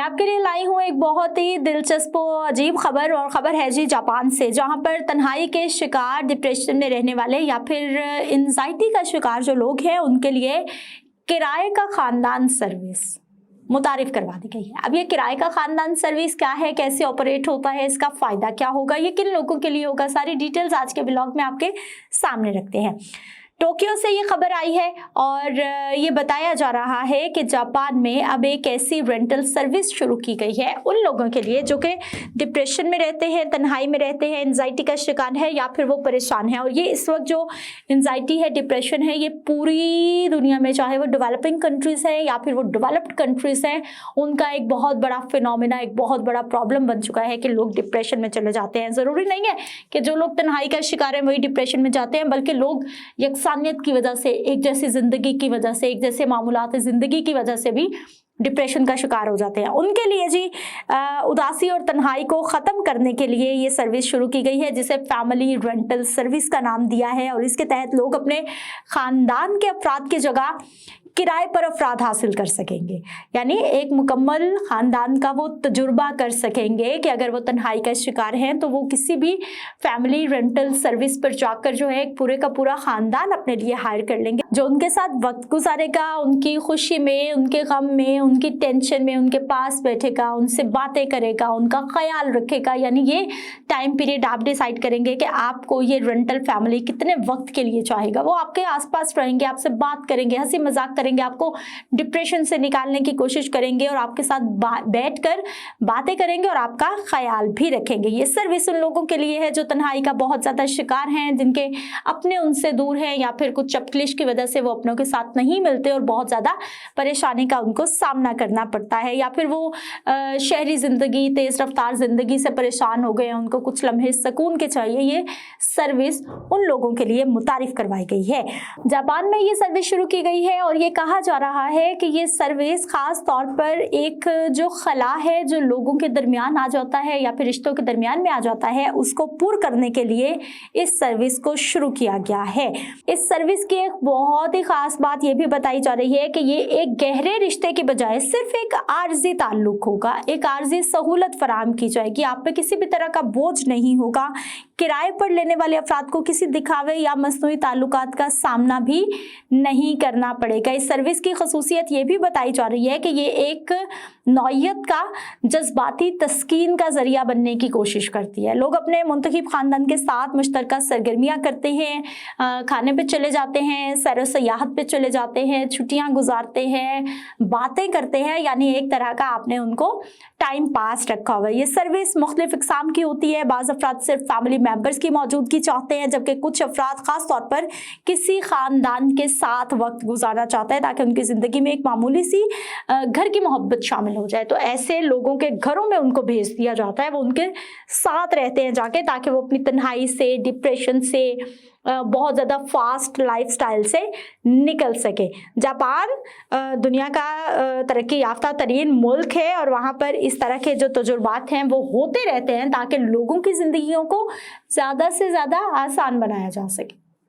मैं आपके लिए लाई हूँ एक बहुत ही दिलचस्प और अजीब खबर, और खबर है जी जापान से, जहाँ पर तन्हाई के शिकार, डिप्रेशन में रहने वाले या फिर एंजाइटी का शिकार जो लोग हैं उनके लिए किराए का खानदान सर्विस मुतारिफ करवा दी गई है। अब ये किराए का खानदान सर्विस क्या है, कैसे ऑपरेट होता है, इसका फायदा क्या होगा, ये किन लोगों के लिए होगा, सारी डिटेल्स आज के ब्लॉग में आपके सामने रखते हैं। टोक्यो से ये खबर आई है और ये बताया जा रहा है कि जापान में अब एक ऐसी रेंटल सर्विस शुरू की गई है उन लोगों के लिए जो कि डिप्रेशन में रहते हैं, तन्हाई में रहते हैं, एंजाइटी का शिकार है या फिर वो परेशान है। और ये इस वक्त जो एंजाइटी है, डिप्रेशन है, ये पूरी दुनिया में, चाहे वो डेवलपिंग कंट्रीज है या फिर वो डेवलप्ड कंट्रीज हैं, उनका एक बहुत बड़ा फिनोमिना, एक बहुत बड़ा प्रॉब्लम बन चुका है कि लोग डिप्रेशन में चले जाते हैं। ज़रूरी नहीं है कि जो लोग तन्हाई का शिकार है वही डिप्रेशन में जाते हैं, बल्कि लोग यकसानियत की वजह से, एक जैसी जिंदगी की वजह से, एक जैसे मामूलात जिंदगी की वजह से भी डिप्रेशन का शिकार हो जाते हैं। उनके लिए जी उदासी और तन्हाई को ख़त्म करने के लिए ये सर्विस शुरू की गई है, जिसे फैमिली रेंटल सर्विस का नाम दिया है। और इसके तहत लोग अपने ख़ानदान के अफराद की जगह किराए पर अफराद हासिल कर सकेंगे, यानी एक मुकम्मल ख़ानदान का वो तजुर्बा कर सकेंगे कि अगर वो तन्हाई का शिकार हैं तो वो किसी भी फैमिली रेंटल सर्विस पर जाकर जो है एक पूरे का पूरा ख़ानदान अपने लिए हायर कर लेंगे, जो उनके साथ वक्त गुजारेगा, उनकी खुशी में, उनके गम में, उनकी टेंशन में उनके पास बैठेगा, उनसे बातें करेगा, उनका ख्याल रखेगा। यानी ये टाइम पीरियड आप डिसाइड करेंगे कि आपको ये रेंटल फैमिली कितने वक्त के लिए चाहेगा। वो आपके आसपास रहेंगे, आपसे बात करेंगे, हंसी मजाक करेंगे, आपको डिप्रेशन से निकालने की कोशिश करेंगे और आपके साथ बैठकर बातें करेंगे और आपका ख्याल भी रखेंगे। ये सर्विस उन लोगों के लिए है जो तन्हाई का बहुत ज़्यादा शिकार हैं, जिनके अपने उनसे दूर हैं या फिर कुछ चपकलिश की वजह से वो अपनों के साथ नहीं मिलते और बहुत ज़्यादा परेशानी का उनको सामना करना पड़ता है, या फिर वो शहरी ज़िंदगी, तेज़ रफ्तार ज़िंदगी से परेशान हो गए हैं, उनको कुछ लम्हे सुकून के चाहिए। ये सर्विस उन लोगों के लिए मुतारिफ करवाई गई है। जापान में ये सर्विस शुरू की गई है और ये कहा जा रहा है कि ये सर्विस खास तौर पर एक जो खला है जो लोगों के दरमियान आ जाता है या फिर रिश्तों के दरमियान में आ जाता है, उसको पूरा करने के लिए इस सर्विस को शुरू किया गया है। इस सर्विस की एक बहुत ही खास बात ये भी बताई जा रही है कि ये एक गहरे रिश्ते की बजाय सिर्फ एक आर्जी ताल्लुक होगा, एक आर्जी सहूलत फराहम की जाएगी, आप पे किसी भी तरह का बोझ नहीं होगा। किराए पर लेने वाले अफराद को किसी दिखावे या मसनूई ताल्लुकात का सामना भी नहीं करना पड़ेगा। इस सर्विस की खसूसियत ये भी बताई जा रही है कि ये एक नौयत का जज्बाती तस्कीन का जरिया बनने की कोशिश करती है। लोग अपने मुंतखब खानदान के साथ मुश्तरका सरगर्मियाँ करते हैं, खाने पे चले जाते हैं, सैर सयाहत पे चले जाते हैं, छुट्टियाँ गुजारते हैं, बातें करते हैं, यानी एक तरह का आपने उनको टाइम पास रखा हुआ है। ये सर्विस मुख्तलिफ इक़साम की होती है। बाज़ अफराद सिर्फ फैमिली मेम्बर्स की मौजूदगी चाहते हैं, जबकि कुछ अफराद ख़ास तौर पर किसी ख़ानदान के साथ वक्त गुजारना चाहते हैं ताकि उनकी ज़िंदगी में एक मामूली सी घर की मोहब्बत शामिल हो जाए। तो ऐसे लोगों के घरों में उनको भेज दिया जाता है, वो उनके साथ रहते हैं जाके, ताकि वो अपनी तन्हाई से, डिप्रेशन से, बहुत ज़्यादा फास्ट लाइफस्टाइल से निकल सके। जापान दुनिया का तरक्की याफ्ता तरीन मुल्क है और वहाँ पर इस तरह के जो तजुर्बात हैं वो होते रहते हैं ताकि लोगों की ज़िंदगियों को ज़्यादा से ज़्यादा आसान बनाया जा सके।